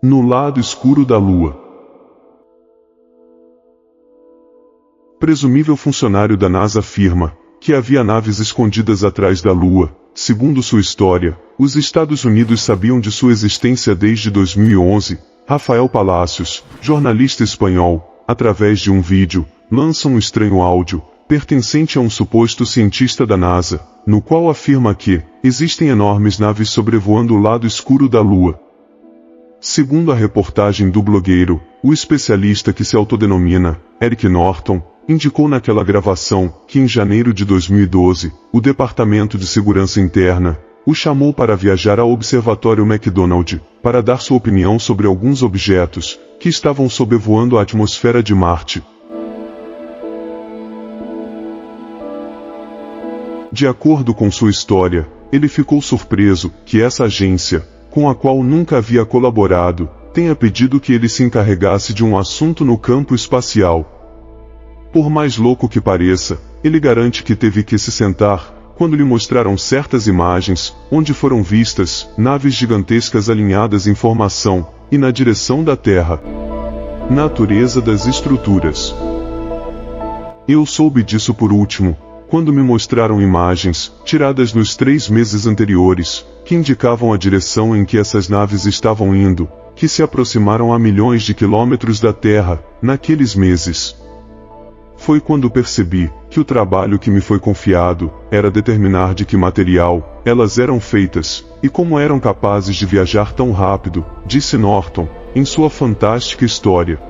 No lado escuro da Lua. Presumível funcionário da NASA afirma que havia naves escondidas atrás da Lua. Segundo sua história, os Estados Unidos sabiam de sua existência desde 2011. Rafael Palacios, jornalista espanhol, através de um vídeo, lança um estranho áudio, pertencente a um suposto cientista da NASA, no qual afirma que existem enormes naves sobrevoando o lado escuro da Lua. Segundo a reportagem do blogueiro, o especialista que se autodenomina Eric Norton, indicou naquela gravação que em janeiro de 2012, o Departamento de Segurança Interna o chamou para viajar ao Observatório McDonald, para dar sua opinião sobre alguns objetos que estavam sobrevoando a atmosfera de Marte. De acordo com sua história, ele ficou surpreso que essa agência, com a qual nunca havia colaborado, tenha pedido que ele se encarregasse de um assunto no campo espacial. Por mais louco que pareça, ele garante que teve que se sentar quando lhe mostraram certas imagens, onde foram vistas naves gigantescas alinhadas em formação e na direção da Terra. Natureza das estruturas. Eu soube disso por último, quando me mostraram imagens, tiradas nos 3 meses anteriores, que indicavam a direção em que essas naves estavam indo, que se aproximaram a milhões de quilômetros da Terra, naqueles meses. Foi quando percebi que o trabalho que me foi confiado era determinar de que material elas eram feitas, e como eram capazes de viajar tão rápido, disse Norton, em sua fantástica história.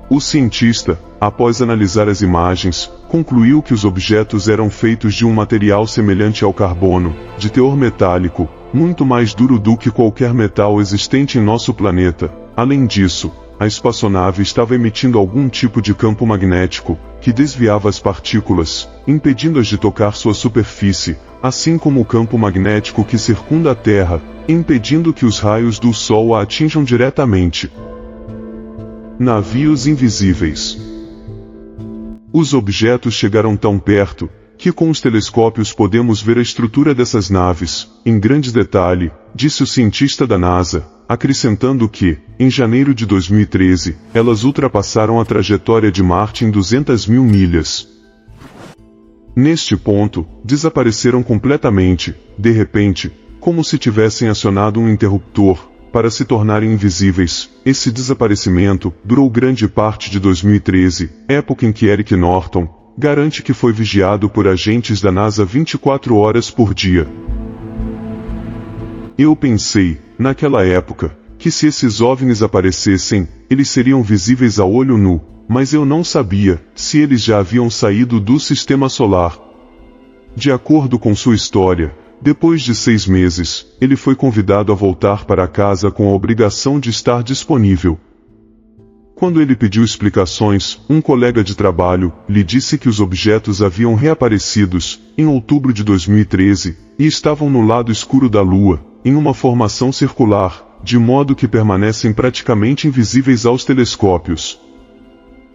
O cientista, após analisar as imagens, concluiu que os objetos eram feitos de um material semelhante ao carbono, de teor metálico, muito mais duro do que qualquer metal existente em nosso planeta. Além disso, a espaçonave estava emitindo algum tipo de campo magnético, que desviava as partículas, impedindo-as de tocar sua superfície, assim como o campo magnético que circunda a Terra, impedindo que os raios do Sol a atinjam diretamente. Navios invisíveis. Os objetos chegaram tão perto, que com os telescópios podemos ver a estrutura dessas naves, em grande detalhe, disse o cientista da NASA, acrescentando que, em janeiro de 2013, elas ultrapassaram a trajetória de Marte em 200 mil milhas. Neste ponto, desapareceram completamente, de repente, como se tivessem acionado um interruptor, para se tornarem invisíveis. Esse desaparecimento durou grande parte de 2013, época em que Eric Norton garante que foi vigiado por agentes da NASA 24 horas por dia. Eu pensei, naquela época, que se esses OVNIs aparecessem, eles seriam visíveis a olho nu, mas eu não sabia se eles já haviam saído do sistema solar. De acordo com sua história, depois de 6 meses, ele foi convidado a voltar para casa com a obrigação de estar disponível. Quando ele pediu explicações, um colega de trabalho lhe disse que os objetos haviam reaparecido em outubro de 2013 e estavam no lado escuro da Lua, em uma formação circular, de modo que permanecem praticamente invisíveis aos telescópios.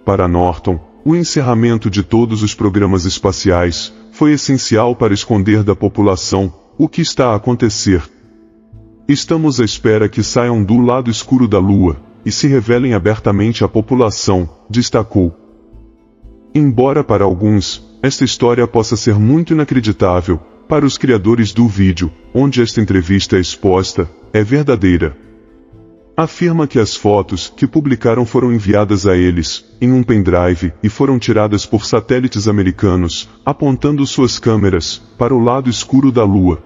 Para Norton, o encerramento de todos os programas espaciais foi essencial para esconder da população o que está a acontecer. Estamos à espera que saiam do lado escuro da Lua e se revelem abertamente à população, destacou. Embora para alguns, esta história possa ser muito inacreditável, para os criadores do vídeo, onde esta entrevista é exposta, é verdadeira. Afirma que as fotos que publicaram foram enviadas a eles, em um pendrive, e foram tiradas por satélites americanos, apontando suas câmeras para o lado escuro da Lua.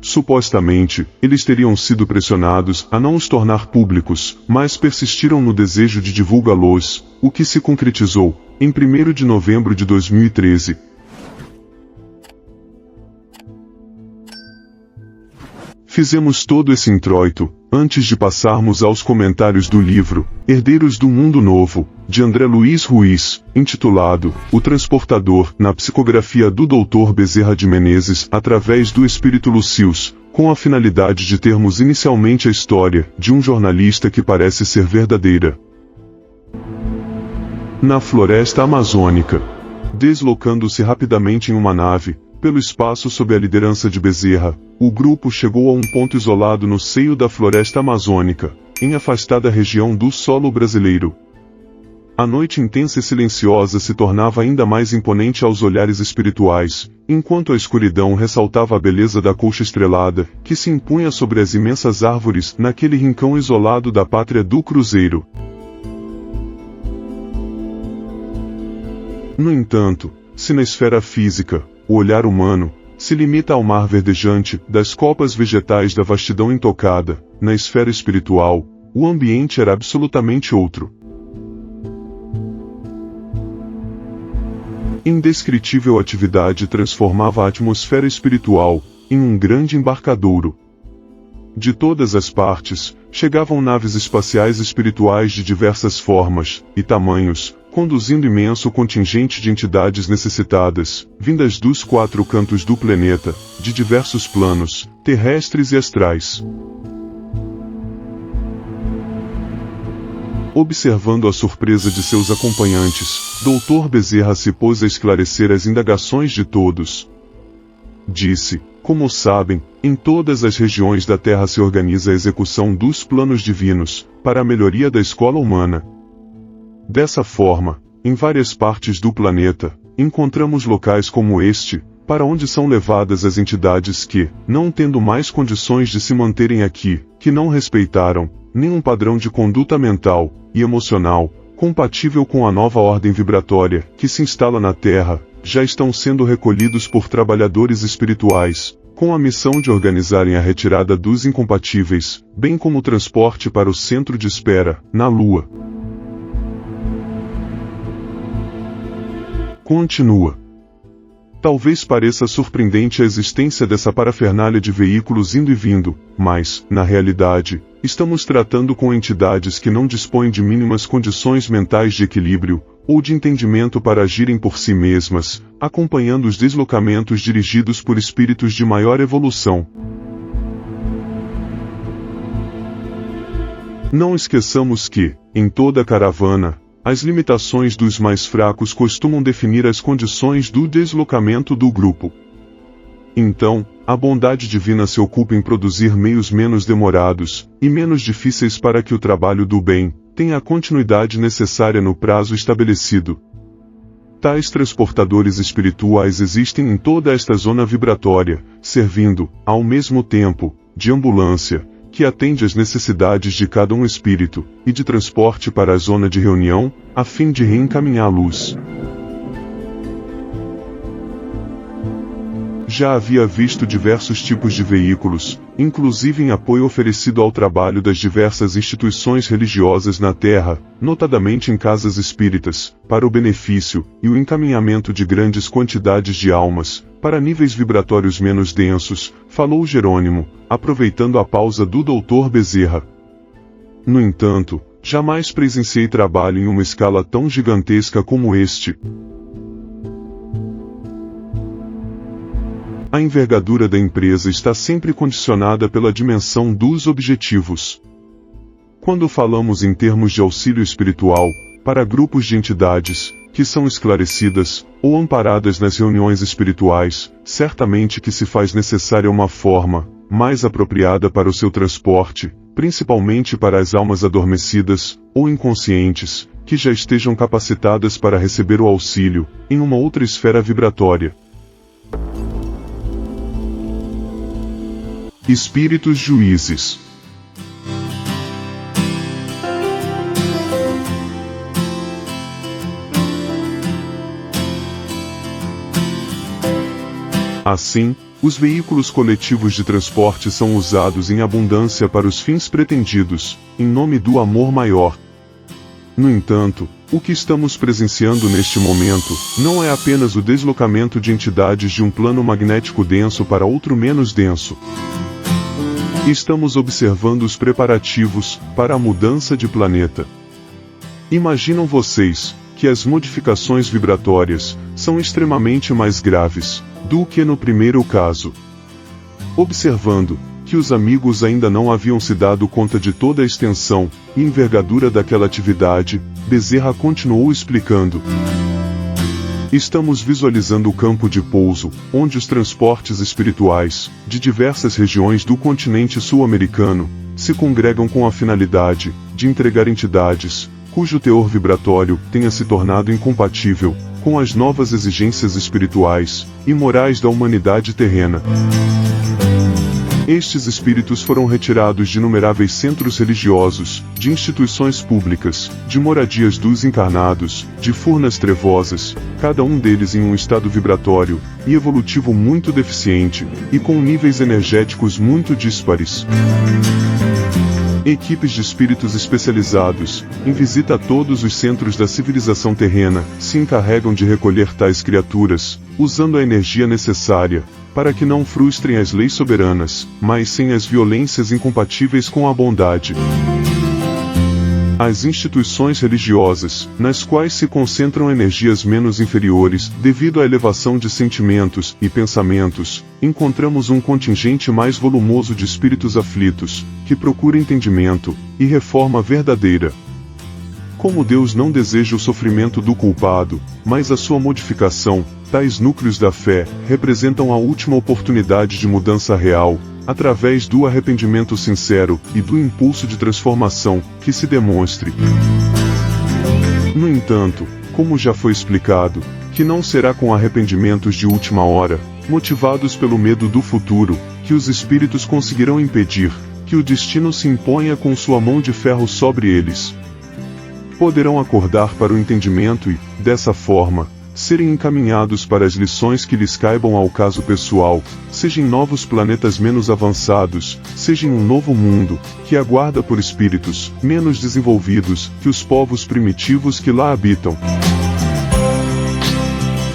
Supostamente, eles teriam sido pressionados a não os tornar públicos, mas persistiram no desejo de divulgá-los, o que se concretizou, em 1º de novembro de 2013. Fizemos todo esse introito, antes de passarmos aos comentários do livro, Herdeiros do Mundo Novo, de André Luiz Ruiz, intitulado, O Transportador, na psicografia do Dr. Bezerra de Menezes, através do Espírito Lucius, com a finalidade de termos inicialmente a história de um jornalista que parece ser verdadeira. Na floresta amazônica, deslocando-se rapidamente em uma nave, pelo espaço sob a liderança de Bezerra, o grupo chegou a um ponto isolado no seio da floresta amazônica, em afastada região do solo brasileiro. A noite intensa e silenciosa se tornava ainda mais imponente aos olhares espirituais, enquanto a escuridão ressaltava a beleza da colcha estrelada, que se impunha sobre as imensas árvores naquele rincão isolado da pátria do Cruzeiro. No entanto, se na esfera física, o olhar humano se limita ao mar verdejante das copas vegetais da vastidão intocada, na esfera espiritual, o ambiente era absolutamente outro. Indescritível atividade transformava a atmosfera espiritual em um grande embarcadouro. De todas as partes, chegavam naves espaciais espirituais de diversas formas e tamanhos, conduzindo imenso contingente de entidades necessitadas, vindas dos 4 cantos do planeta, de diversos planos, terrestres e astrais. Observando a surpresa de seus acompanhantes, Dr. Bezerra se pôs a esclarecer as indagações de todos. Disse: como sabem, em todas as regiões da Terra se organiza a execução dos planos divinos, para a melhoria da escola humana. Dessa forma, em várias partes do planeta, encontramos locais como este, para onde são levadas as entidades que, não tendo mais condições de se manterem aqui, que não respeitaram nenhum padrão de conduta mental e emocional, compatível com a nova ordem vibratória que se instala na Terra, já estão sendo recolhidos por trabalhadores espirituais, com a missão de organizarem a retirada dos incompatíveis, bem como o transporte para o centro de espera, na Lua. Continua. Talvez pareça surpreendente a existência dessa parafernália de veículos indo e vindo, mas, na realidade, estamos tratando com entidades que não dispõem de mínimas condições mentais de equilíbrio, ou de entendimento para agirem por si mesmas, acompanhando os deslocamentos dirigidos por espíritos de maior evolução. Não esqueçamos que, em toda caravana, as limitações dos mais fracos costumam definir as condições do deslocamento do grupo. Então, a bondade divina se ocupa em produzir meios menos demorados e menos difíceis para que o trabalho do bem tenha a continuidade necessária no prazo estabelecido. Tais transportadores espirituais existem em toda esta zona vibratória, servindo, ao mesmo tempo, de ambulância, que atende às necessidades de cada um espírito, e de transporte para a zona de reunião, a fim de reencaminhar a luz. Já havia visto diversos tipos de veículos, inclusive em apoio oferecido ao trabalho das diversas instituições religiosas na Terra, notadamente em casas espíritas, para o benefício e o encaminhamento de grandes quantidades de almas, para níveis vibratórios menos densos, falou Jerônimo, aproveitando a pausa do Dr. Bezerra. No entanto, jamais presenciei trabalho em uma escala tão gigantesca como este. A envergadura da empresa está sempre condicionada pela dimensão dos objetivos. Quando falamos em termos de auxílio espiritual, para grupos de entidades, que são esclarecidas, ou amparadas nas reuniões espirituais, certamente que se faz necessária uma forma mais apropriada para o seu transporte, principalmente para as almas adormecidas, ou inconscientes, que já estejam capacitadas para receber o auxílio, em uma outra esfera vibratória. Espíritos juízes. Assim, os veículos coletivos de transporte são usados em abundância para os fins pretendidos, em nome do amor maior. No entanto, o que estamos presenciando neste momento não é apenas o deslocamento de entidades de um plano magnético denso para outro menos denso. Estamos observando os preparativos para a mudança de planeta. Imaginam vocês que as modificações vibratórias são extremamente mais graves do que no primeiro caso. Observando que os amigos ainda não haviam se dado conta de toda a extensão e envergadura daquela atividade, Bezerra continuou explicando. Estamos visualizando o campo de pouso, onde os transportes espirituais, de diversas regiões do continente sul-americano, se congregam com a finalidade de entregar entidades, cujo teor vibratório tenha se tornado incompatível com as novas exigências espirituais e morais da humanidade terrena. Estes espíritos foram retirados de inumeráveis centros religiosos, de instituições públicas, de moradias dos encarnados, de furnas trevosas, cada um deles em um estado vibratório e evolutivo muito deficiente, e com níveis energéticos muito díspares. Equipes de espíritos especializados, em visita a todos os centros da civilização terrena, se encarregam de recolher tais criaturas, usando a energia necessária, para que não frustrem as leis soberanas, mas sem as violências incompatíveis com a bondade. As instituições religiosas, nas quais se concentram energias menos inferiores, devido à elevação de sentimentos e pensamentos, encontramos um contingente mais volumoso de espíritos aflitos, que procura entendimento e reforma verdadeira. Como Deus não deseja o sofrimento do culpado, mas a sua modificação, tais núcleos da fé representam a última oportunidade de mudança real, através do arrependimento sincero e do impulso de transformação que se demonstre. No entanto, como já foi explicado, que não será com arrependimentos de última hora, motivados pelo medo do futuro, que os espíritos conseguirão impedir que o destino se imponha com sua mão de ferro sobre eles. Poderão acordar para o entendimento e, dessa forma, serem encaminhados para as lições que lhes caibam ao caso pessoal, seja em novos planetas menos avançados, seja em um novo mundo, que aguarda por espíritos menos desenvolvidos que os povos primitivos que lá habitam.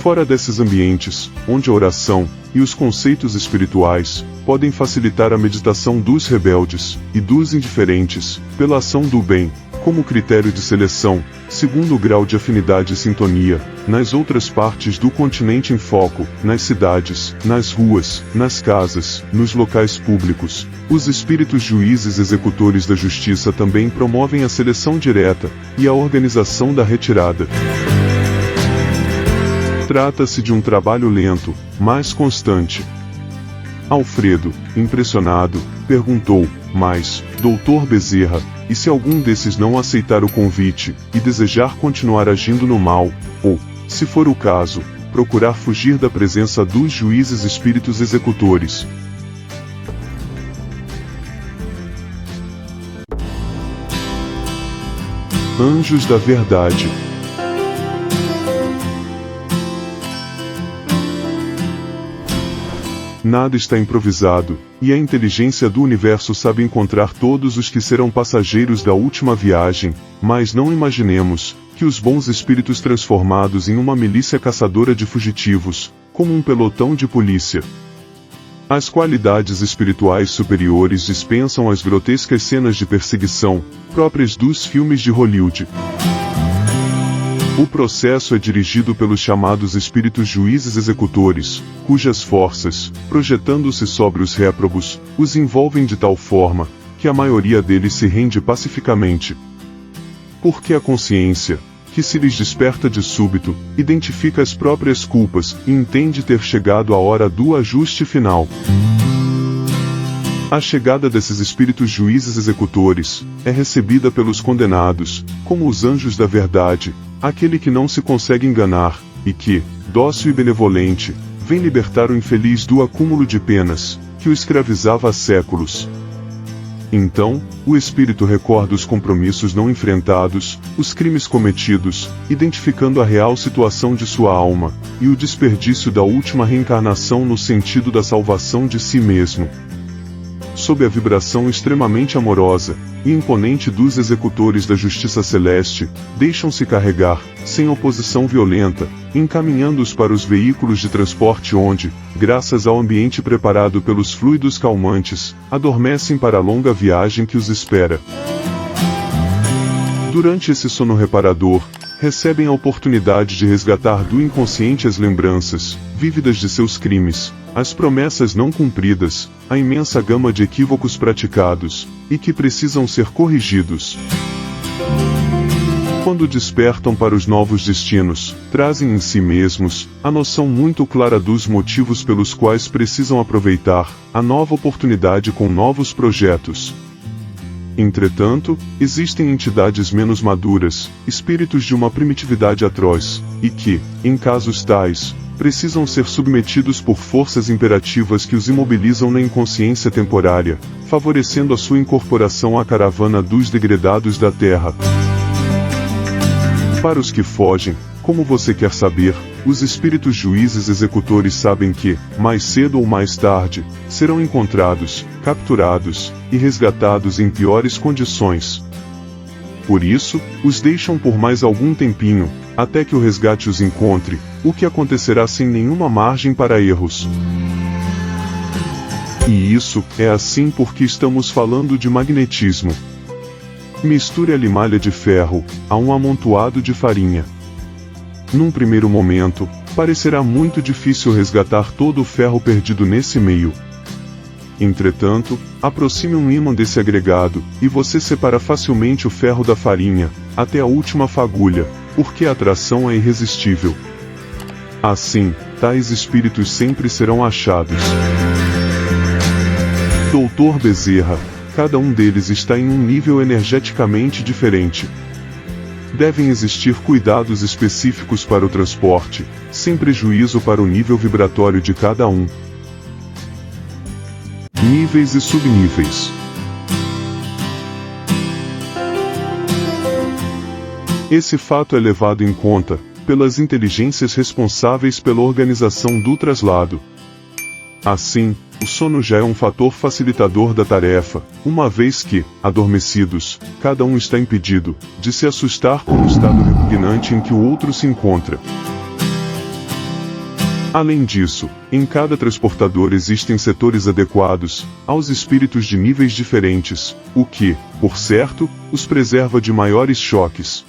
Fora desses ambientes, onde a oração e os conceitos espirituais podem facilitar a meditação dos rebeldes e dos indiferentes, pela ação do bem, como critério de seleção, segundo o grau de afinidade e sintonia, nas outras partes do continente em foco, nas cidades, nas ruas, nas casas, nos locais públicos, os espíritos juízes executores da justiça também promovem a seleção direta e a organização da retirada. Trata-se de um trabalho lento, mas constante. Alfredo, impressionado, perguntou: mas, Dr. Bezerra, e se algum desses não aceitar o convite, e desejar continuar agindo no mal, ou, se for o caso, procurar fugir da presença dos juízes espíritos executores? Anjos da Verdade. Nada está improvisado, e a inteligência do universo sabe encontrar todos os que serão passageiros da última viagem, mas não imaginemos que os bons espíritos transformados em uma milícia caçadora de fugitivos, como um pelotão de polícia. As qualidades espirituais superiores dispensam as grotescas cenas de perseguição, próprias dos filmes de Hollywood. O processo é dirigido pelos chamados espíritos juízes executores, cujas forças, projetando-se sobre os réprobos, os envolvem de tal forma, que a maioria deles se rende pacificamente. Porque a consciência, que se lhes desperta de súbito, identifica as próprias culpas e entende ter chegado a hora do ajuste final. A chegada desses espíritos juízes executores é recebida pelos condenados, como os anjos da verdade, aquele que não se consegue enganar, e que, dócil e benevolente, vem libertar o infeliz do acúmulo de penas, que o escravizava há séculos. Então, o espírito recorda os compromissos não enfrentados, os crimes cometidos, identificando a real situação de sua alma, e o desperdício da última reencarnação no sentido da salvação de si mesmo. Sob a vibração extremamente amorosa e imponente dos executores da justiça celeste, deixam-se carregar, sem oposição violenta, encaminhando-os para os veículos de transporte onde, graças ao ambiente preparado pelos fluidos calmantes, adormecem para a longa viagem que os espera. Durante esse sono reparador, recebem a oportunidade de resgatar do inconsciente as lembranças, vívidas de seus crimes, as promessas não cumpridas, a imensa gama de equívocos praticados, e que precisam ser corrigidos. Quando despertam para os novos destinos, trazem em si mesmos a noção muito clara dos motivos pelos quais precisam aproveitar a nova oportunidade com novos projetos. Entretanto, existem entidades menos maduras, espíritos de uma primitividade atroz, e que, em casos tais, precisam ser submetidos por forças imperativas que os imobilizam na inconsciência temporária, favorecendo a sua incorporação à caravana dos degredados da Terra. Para os que fogem, como você quer saber, os espíritos juízes executores sabem que, mais cedo ou mais tarde, serão encontrados, capturados e resgatados em piores condições. Por isso, os deixam por mais algum tempinho, até que o resgate os encontre, o que acontecerá sem nenhuma margem para erros. E isso é assim porque estamos falando de magnetismo. Misture a limalha de ferro a um amontoado de farinha. Num primeiro momento, parecerá muito difícil resgatar todo o ferro perdido nesse meio. Entretanto, aproxime um ímã desse agregado, e você separa facilmente o ferro da farinha, até a última fagulha, porque a atração é irresistível. Assim, tais espíritos sempre serão achados. Dr. Bezerra, cada um deles está em um nível energeticamente diferente. Devem existir cuidados específicos para o transporte, sem prejuízo para o nível vibratório de cada um. Níveis e subníveis. Esse fato é levado em conta pelas inteligências responsáveis pela organização do traslado. Assim, o sono já é um fator facilitador da tarefa, uma vez que, adormecidos, cada um está impedido de se assustar com o estado repugnante em que o outro se encontra. Além disso, em cada transportador existem setores adequados aos espíritos de níveis diferentes, o que, por certo, os preserva de maiores choques.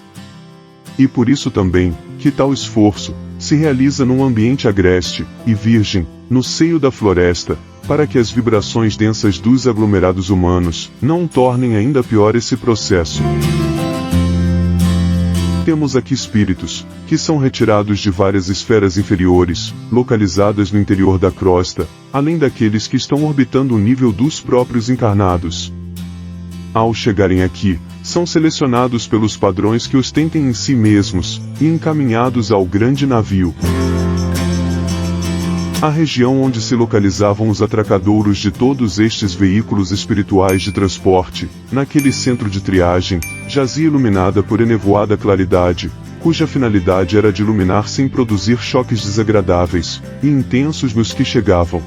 E por isso também, que tal esforço se realiza num ambiente agreste e virgem, no seio da floresta, para que as vibrações densas dos aglomerados humanos não tornem ainda pior esse processo. Temos aqui espíritos, que são retirados de várias esferas inferiores, localizadas no interior da crosta, além daqueles que estão orbitando o nível dos próprios encarnados. Ao chegarem aqui, são selecionados pelos padrões que ostentem em si mesmos, e encaminhados ao grande navio. A região onde se localizavam os atracadouros de todos estes veículos espirituais de transporte, naquele centro de triagem, jazia iluminada por enevoada claridade, cuja finalidade era de iluminar sem produzir choques desagradáveis e intensos nos que chegavam.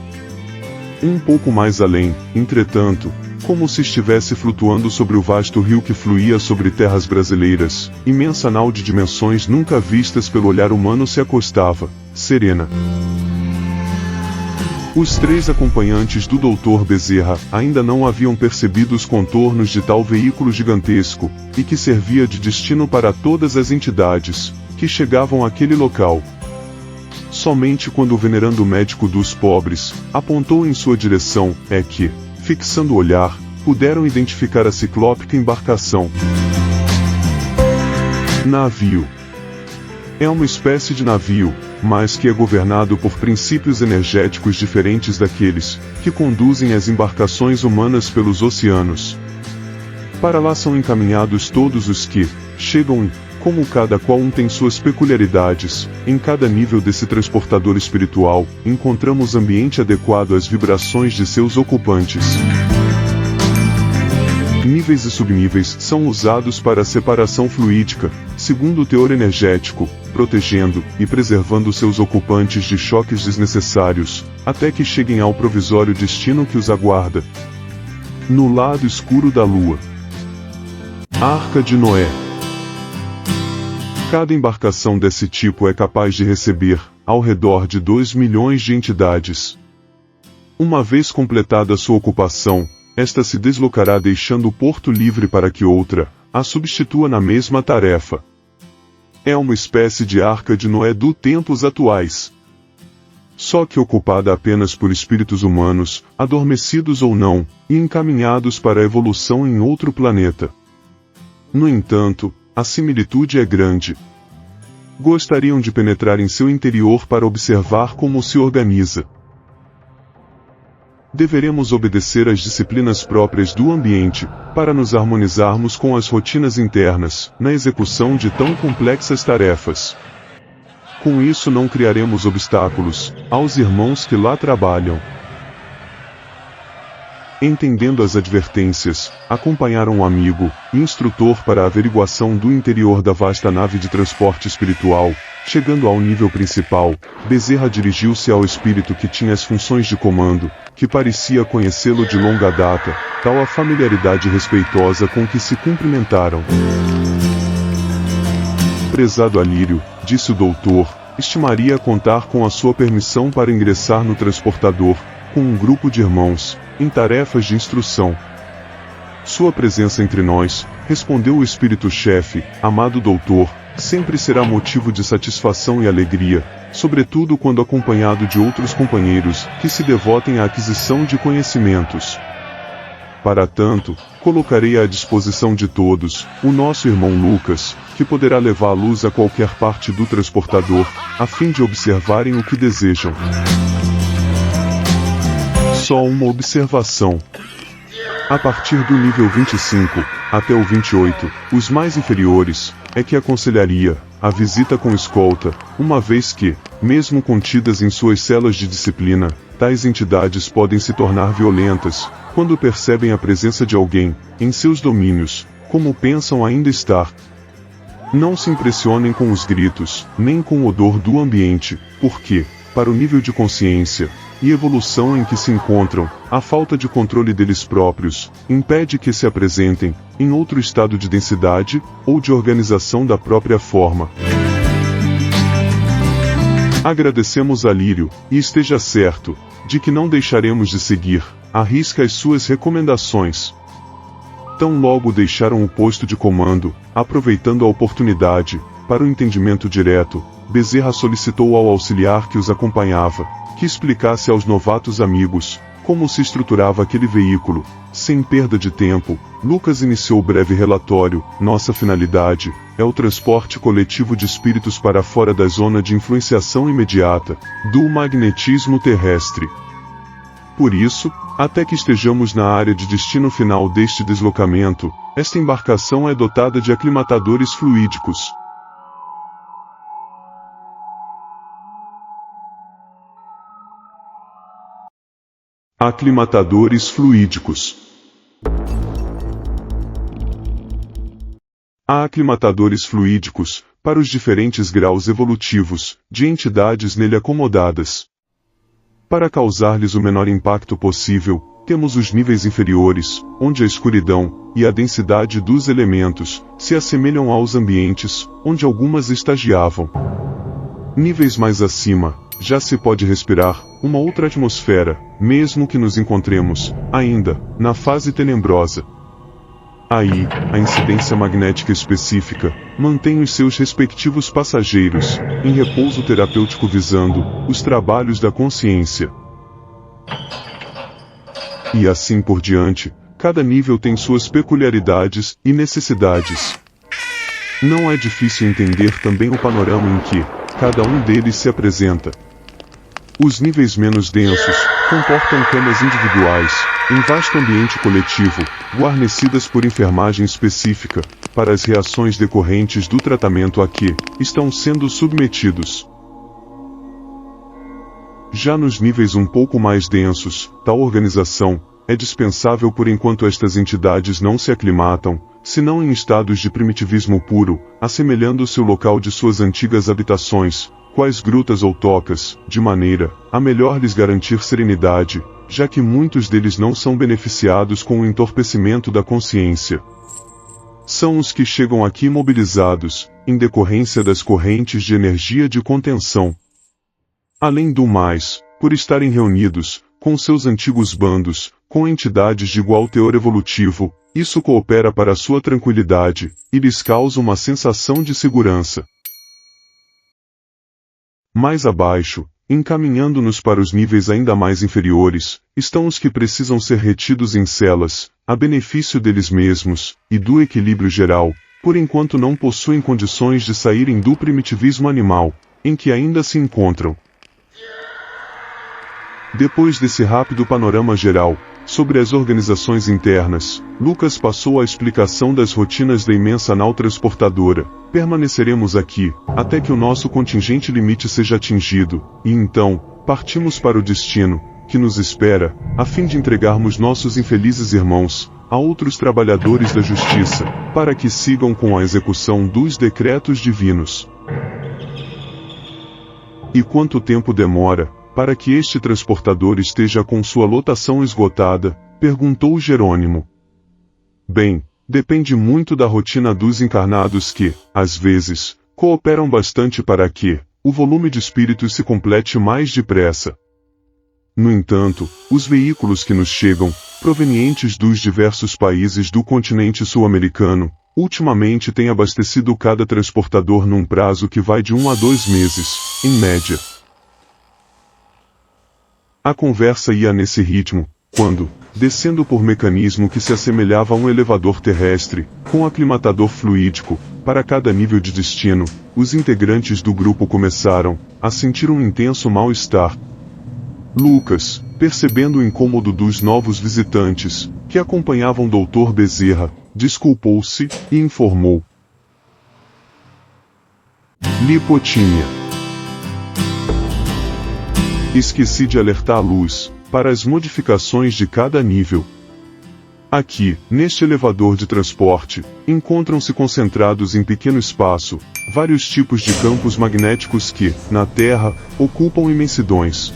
Um pouco mais além, entretanto, como se estivesse flutuando sobre o vasto rio que fluía sobre terras brasileiras, imensa nau de dimensões nunca vistas pelo olhar humano se acostava, serena. Os três acompanhantes do Dr. Bezerra ainda não haviam percebido os contornos de tal veículo gigantesco, e que servia de destino para todas as entidades que chegavam àquele local. Somente quando o venerando médico dos pobres apontou em sua direção é que, fixando o olhar, puderam identificar a ciclópica embarcação. Navio. É uma espécie de navio, mas que é governado por princípios energéticos diferentes daqueles que conduzem as embarcações humanas pelos oceanos. Para lá são encaminhados todos os que chegam e, como cada qual um tem suas peculiaridades, em cada nível desse transportador espiritual, encontramos ambiente adequado às vibrações de seus ocupantes. Níveis e subníveis são usados para a separação fluídica, segundo o teor energético, protegendo e preservando seus ocupantes de choques desnecessários, até que cheguem ao provisório destino que os aguarda. No lado escuro da lua. Arca de Noé. Cada embarcação desse tipo é capaz de receber, ao redor de 2 milhões de entidades. Uma vez completada sua ocupação, esta se deslocará deixando o porto livre para que outra a substitua na mesma tarefa. É uma espécie de Arca de Noé dos tempos atuais. Só que ocupada apenas por espíritos humanos, adormecidos ou não, e encaminhados para a evolução em outro planeta. No entanto, a similitude é grande. Gostariam de penetrar em seu interior para observar como se organiza. Deveremos obedecer às disciplinas próprias do ambiente, para nos harmonizarmos com as rotinas internas, na execução de tão complexas tarefas. Com isso não criaremos obstáculos aos irmãos que lá trabalham. Entendendo as advertências, acompanharam um amigo, instrutor para a averiguação do interior da vasta nave de transporte espiritual. Chegando ao nível principal, Bezerra dirigiu-se ao espírito que tinha as funções de comando, que parecia conhecê-lo de longa data, tal a familiaridade respeitosa com que se cumprimentaram. Prezado Alírio, disse o doutor, estimaria contar com a sua permissão para ingressar no transportador, com um grupo de irmãos, em tarefas de instrução. Sua presença entre nós, respondeu o espírito-chefe, amado doutor, sempre será motivo de satisfação e alegria, sobretudo quando acompanhado de outros companheiros, que se devotem à aquisição de conhecimentos. Para tanto, colocarei à disposição de todos, o nosso irmão Lucas, que poderá levar a luz a qualquer parte do transportador, a fim de observarem o que desejam. Só uma observação. A partir do nível 25, até o 28, os mais inferiores, é que aconselharia a visita com escolta, uma vez que, mesmo contidas em suas celas de disciplina, tais entidades podem se tornar violentas, quando percebem a presença de alguém, em seus domínios, como pensam ainda estar. Não se impressionem com os gritos, nem com o odor do ambiente, porque, para o nível de consciência e evolução em que se encontram, a falta de controle deles próprios impede que se apresentem em outro estado de densidade ou de organização da própria forma. Agradecemos a Lírio, e esteja certo de que não deixaremos de seguir à risca as suas recomendações. Tão logo deixaram o posto de comando, aproveitando a oportunidade para o entendimento direto, Bezerra solicitou ao auxiliar que os acompanhava que explicasse aos novatos amigos como se estruturava aquele veículo. Sem perda de tempo, Lucas iniciou o breve relatório. Nossa finalidade é o transporte coletivo de espíritos para fora da zona de influenciação imediata do magnetismo terrestre. Por isso, até que estejamos na área de destino final deste deslocamento, esta embarcação é dotada de aclimatadores fluídicos. Aclimatadores fluídicos. Há aclimatadores fluídicos, para os diferentes graus evolutivos, de entidades nele acomodadas. Para causar-lhes o menor impacto possível, temos os níveis inferiores, onde a escuridão e a densidade dos elementos se assemelham aos ambientes, onde algumas estagiavam. Níveis mais acima, já se pode respirar uma outra atmosfera, mesmo que nos encontremos, ainda, na fase tenebrosa. Aí, a incidência magnética específica mantém os seus respectivos passageiros em repouso terapêutico visando os trabalhos da consciência. E assim por diante, cada nível tem suas peculiaridades e necessidades. Não é difícil entender também o panorama em que cada um deles se apresenta. Os níveis menos densos comportam camas individuais, em vasto ambiente coletivo, guarnecidas por enfermagem específica, para as reações decorrentes do tratamento a que estão sendo submetidos. Já nos níveis um pouco mais densos, tal organização é dispensável por enquanto estas entidades não se aclimatam, senão em estados de primitivismo puro, assemelhando-se ao local de suas antigas habitações, quais grutas ou tocas, de maneira a melhor lhes garantir serenidade, já que muitos deles não são beneficiados com o entorpecimento da consciência. São os que chegam aqui mobilizados, em decorrência das correntes de energia de contenção. Além do mais, por estarem reunidos, com seus antigos bandos, com entidades de igual teor evolutivo, isso coopera para a sua tranquilidade, e lhes causa uma sensação de segurança. Mais abaixo, encaminhando-nos para os níveis ainda mais inferiores, estão os que precisam ser retidos em celas, a benefício deles mesmos, e do equilíbrio geral, por enquanto não possuem condições de saírem do primitivismo animal, em que ainda se encontram. Depois desse rápido panorama geral, sobre as organizações internas, Lucas passou à explicação das rotinas da imensa nau transportadora. Permaneceremos aqui, até que o nosso contingente limite seja atingido, e então, partimos para o destino, que nos espera, a fim de entregarmos nossos infelizes irmãos, a outros trabalhadores da justiça, para que sigam com a execução dos decretos divinos. E quanto tempo demora, para que este transportador esteja com sua lotação esgotada? Perguntou Jerônimo. Bem, depende muito da rotina dos encarnados que, às vezes, cooperam bastante para que o volume de espíritos se complete mais depressa. No entanto, os veículos que nos chegam, provenientes dos diversos países do continente sul-americano, ultimamente têm abastecido cada transportador num prazo que vai de 1 a 2 meses, em média. A conversa ia nesse ritmo, quando, descendo por mecanismo que se assemelhava a um elevador terrestre, com aclimatador fluídico, para cada nível de destino, os integrantes do grupo começaram a sentir um intenso mal-estar. Lucas, percebendo o incômodo dos novos visitantes, que acompanhavam Dr. Bezerra, desculpou-se e informou. Lipotímia. Esqueci de alertar a luz para as modificações de cada nível. Aqui, neste elevador de transporte, encontram-se concentrados em pequeno espaço vários tipos de campos magnéticos que, na Terra, ocupam imensidões.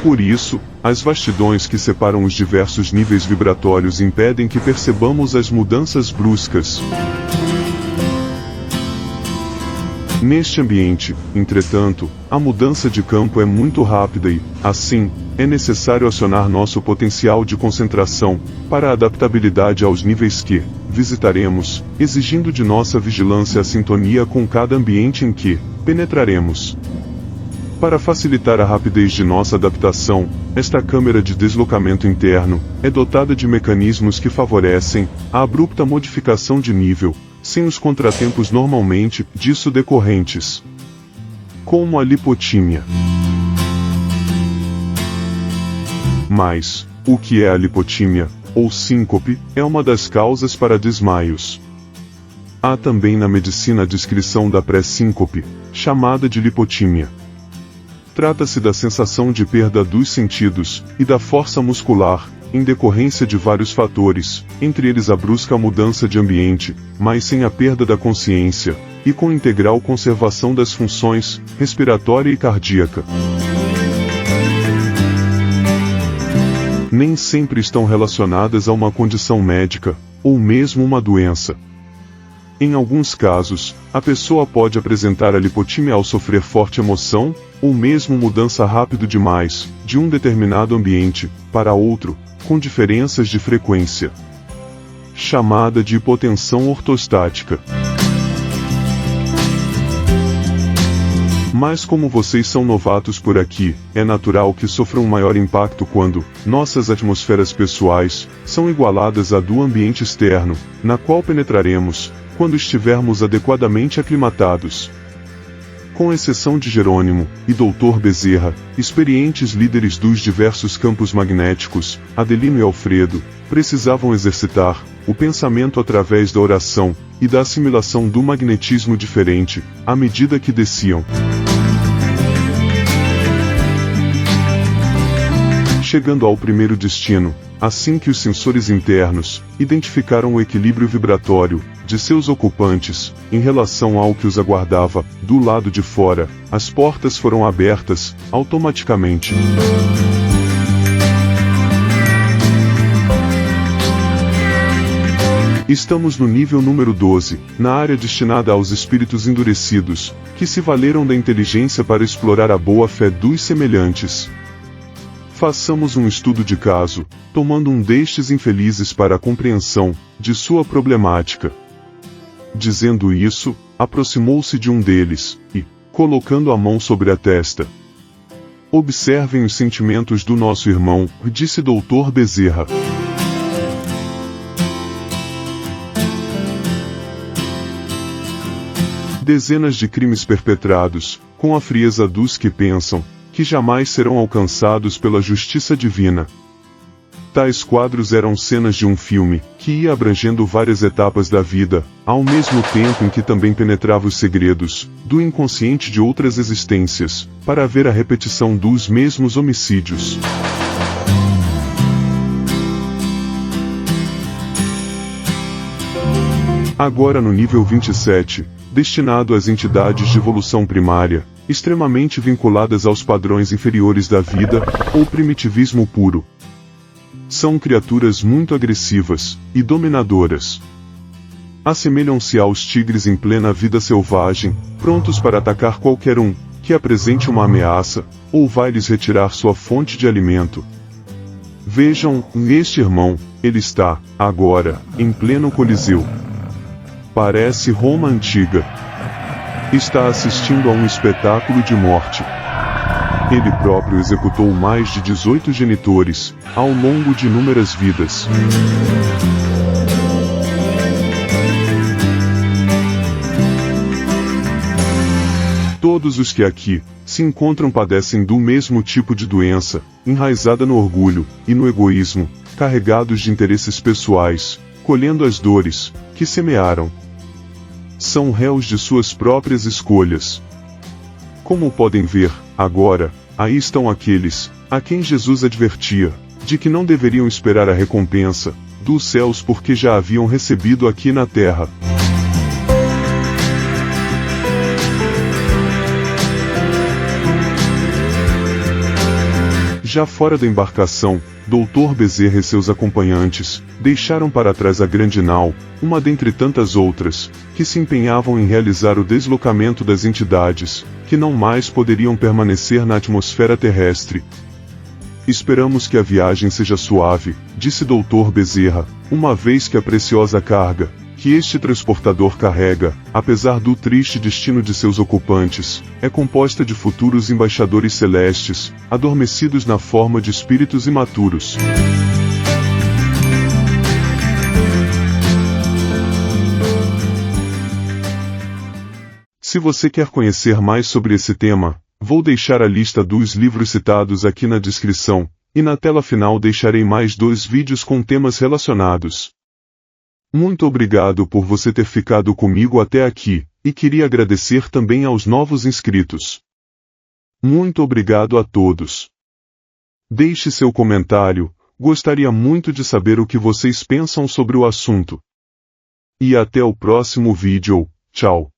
Por isso, as vastidões que separam os diversos níveis vibratórios impedem que percebamos as mudanças bruscas. Neste ambiente, entretanto, a mudança de campo é muito rápida e, assim, é necessário acionar nosso potencial de concentração para a adaptabilidade aos níveis que visitaremos, exigindo de nossa vigilância a sintonia com cada ambiente em que penetraremos. Para facilitar a rapidez de nossa adaptação, esta câmera de deslocamento interno é dotada de mecanismos que favorecem a abrupta modificação de nível, sem os contratempos normalmente disso decorrentes, como a lipotímia. Mas, o que é a lipotímia, ou síncope, é uma das causas para desmaios. Há também na medicina a descrição da pré-síncope, chamada de lipotímia. Trata-se da sensação de perda dos sentidos e da força muscular, em decorrência de vários fatores, entre eles a brusca mudança de ambiente, mas sem a perda da consciência, e com integral conservação das funções respiratória e cardíaca. Nem sempre estão relacionadas a uma condição médica, ou mesmo uma doença. Em alguns casos, a pessoa pode apresentar a lipotímia ao sofrer forte emoção, ou mesmo mudança rápido demais, de um determinado ambiente para outro, com diferenças de frequência. Chamada de hipotensão ortostática. Mas como vocês são novatos por aqui, é natural que sofram um maior impacto quando nossas atmosferas pessoais são igualadas à do ambiente externo, na qual penetraremos, quando estivermos adequadamente aclimatados. Com exceção de Jerônimo e Dr. Bezerra, experientes líderes dos diversos campos magnéticos, Adelino e Alfredo, precisavam exercitar o pensamento através da oração e da assimilação do magnetismo diferente, à medida que desciam. Chegando ao primeiro destino, assim que os sensores internos identificaram o equilíbrio vibratório de seus ocupantes, em relação ao que os aguardava, do lado de fora, as portas foram abertas, automaticamente. Estamos no nível número 12, na área destinada aos espíritos endurecidos, que se valeram da inteligência para explorar a boa-fé dos semelhantes. Façamos um estudo de caso, tomando um destes infelizes para a compreensão de sua problemática. Dizendo isso, aproximou-se de um deles, e, colocando a mão sobre a testa. Observem os sentimentos do nosso irmão, disse Dr. Dezenas de crimes perpetrados, com a frieza dos que pensam, que jamais serão alcançados pela justiça divina. Tais quadros eram cenas de um filme, que ia abrangendo várias etapas da vida, ao mesmo tempo em que também penetrava os segredos do inconsciente de outras existências, para ver a repetição dos mesmos homicídios. Agora no nível 27, destinado às entidades de evolução primária, extremamente vinculadas aos padrões inferiores da vida, ou primitivismo puro. São criaturas muito agressivas e dominadoras. Assemelham-se aos tigres em plena vida selvagem, prontos para atacar qualquer um que apresente uma ameaça, ou vai lhes retirar sua fonte de alimento. Vejam, este irmão, ele está, agora, em pleno Coliseu. Parece Roma antiga. Está assistindo a um espetáculo de morte. Ele próprio executou mais de 18 genitores, ao longo de inúmeras vidas. Todos os que aqui se encontram padecem do mesmo tipo de doença, enraizada no orgulho e no egoísmo, carregados de interesses pessoais, colhendo as dores que semearam. São réus de suas próprias escolhas. Como podem ver, agora, aí estão aqueles a quem Jesus advertia de que não deveriam esperar a recompensa dos céus porque já haviam recebido aqui na terra. Já fora da embarcação, Dr. Bezerra e seus acompanhantes deixaram para trás a grande nau, uma dentre tantas outras, que se empenhavam em realizar o deslocamento das entidades, que não mais poderiam permanecer na atmosfera terrestre. Esperamos que a viagem seja suave, disse Dr. Bezerra, uma vez que a preciosa carga que este transportador carrega, apesar do triste destino de seus ocupantes, é composta de futuros embaixadores celestes, adormecidos na forma de espíritos imaturos. Se você quer conhecer mais sobre esse tema, vou deixar a lista dos livros citados aqui na descrição, e na tela final deixarei mais 2 vídeos com temas relacionados. Muito obrigado por você ter ficado comigo até aqui, e queria agradecer também aos novos inscritos. Muito obrigado a todos. Deixe seu comentário, gostaria muito de saber o que vocês pensam sobre o assunto. E até o próximo vídeo, tchau.